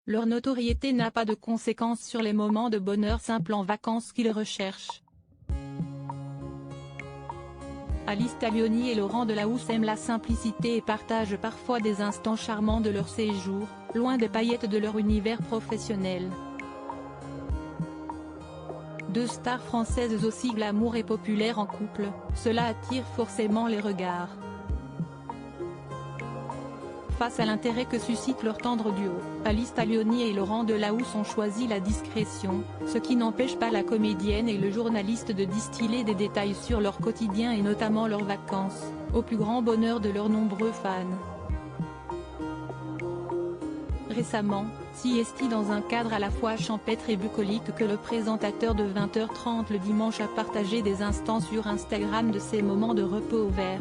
Leur notoriété n'a pas de conséquences sur les moments de bonheur simples en vacances qu'ils recherchent. Alice Taglioni et Laurent Delahousse aiment la simplicité et partagent parfois des instants charmants de leur séjour, loin des paillettes de leur univers professionnel. Deux stars françaises aussi glamour et populaires en couple, cela attire forcément les regards. Face à l'intérêt que suscite leur tendre duo, Alice Taglioni et Laurent Delahousse ont choisi la discrétion, ce qui n'empêche pas la comédienne et le journaliste de distiller des détails sur leur quotidien et notamment leurs vacances, au plus grand bonheur de leurs nombreux fans. Récemment, Siesti dans un cadre à la fois champêtre et bucolique que le présentateur de 20h30 le dimanche a partagé des instants sur Instagram de ses moments de repos au vert.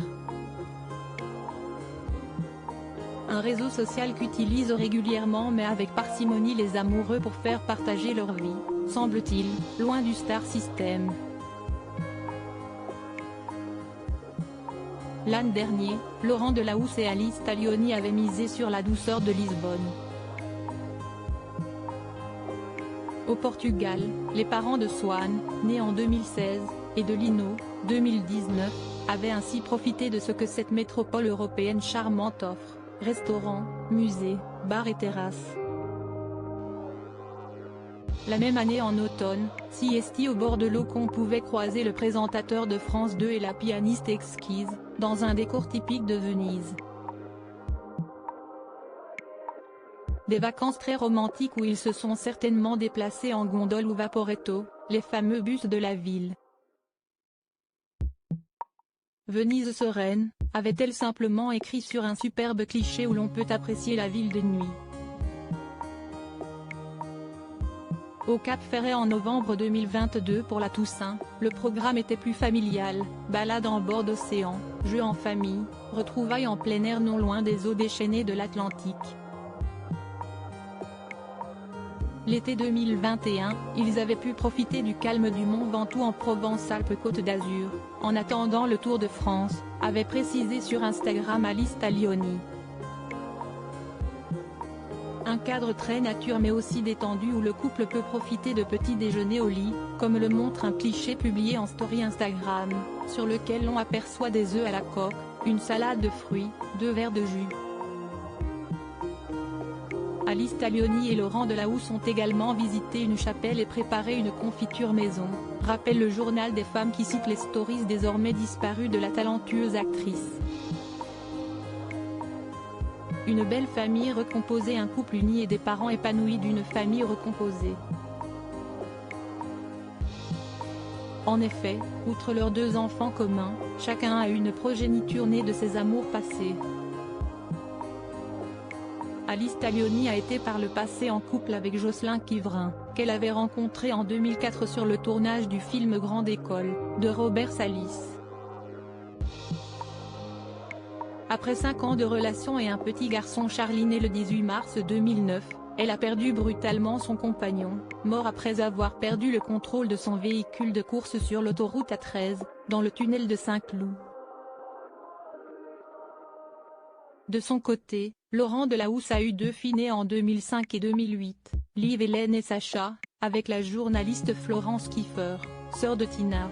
Un réseau social qu'utilisent régulièrement mais avec parcimonie les amoureux pour faire partager leur vie, semble-t-il, loin du star system. L'an dernier, Laurent Delahousse et Alice Taglioni avaient misé sur la douceur de Lisbonne. Au Portugal, les parents de Swan, né en 2016, et de Lino, 2019, avaient ainsi profité de ce que cette métropole européenne charmante offre. Restaurants, musées, bars et terrasses. La même année en automne, Siesti au bord de l'eau qu'on pouvait croiser le présentateur de France 2 et la pianiste exquise, dans un décor typique de Venise. Des vacances très romantiques où ils se sont certainement déplacés en gondole ou vaporetto, les fameux bus de la ville. Venise sereine, avait-elle simplement écrit sur un superbe cliché où l'on peut apprécier la ville de nuit. Au Cap Ferret en novembre 2022 pour la Toussaint, le programme était plus familial, balade en bord d'océan, jeux en famille, retrouvailles en plein air non loin des eaux déchaînées de l'Atlantique. L'été 2021, ils avaient pu profiter du calme du Mont Ventoux en Provence-Alpes-Côte d'Azur, en attendant le Tour de France, avait précisé sur Instagram Alice Taglioni. Un cadre très nature mais aussi détendu où le couple peut profiter de petits déjeuners au lit, comme le montre un cliché publié en story Instagram, sur lequel l'on aperçoit des œufs à la coque, une salade de fruits, 2 verres de jus. Alice Taglioni et Laurent Delahousse ont également visité une chapelle et préparé une confiture maison, rappelle le journal des femmes qui cite les stories désormais disparues de la talentueuse actrice. Une belle famille recomposée, un couple uni et des parents épanouis d'une famille recomposée. En effet, outre leurs 2 enfants communs, chacun a une progéniture née de ses amours passés. Alice Taglioni a été par le passé en couple avec Jocelyn Quivrin, qu'elle avait rencontré en 2004 sur le tournage du film Grande École, de Robert Salis. Après 5 ans de relation et un petit garçon Charlie né le 18 mars 2009, elle a perdu brutalement son compagnon, mort après avoir perdu le contrôle de son véhicule de course sur l'autoroute A13, dans le tunnel de Saint-Cloud. De son côté, Laurent Delahousse a eu 2 filles nées en 2005 et 2008, Liv Hélène et Sacha, avec la journaliste Florence Kieffer, sœur de Tina.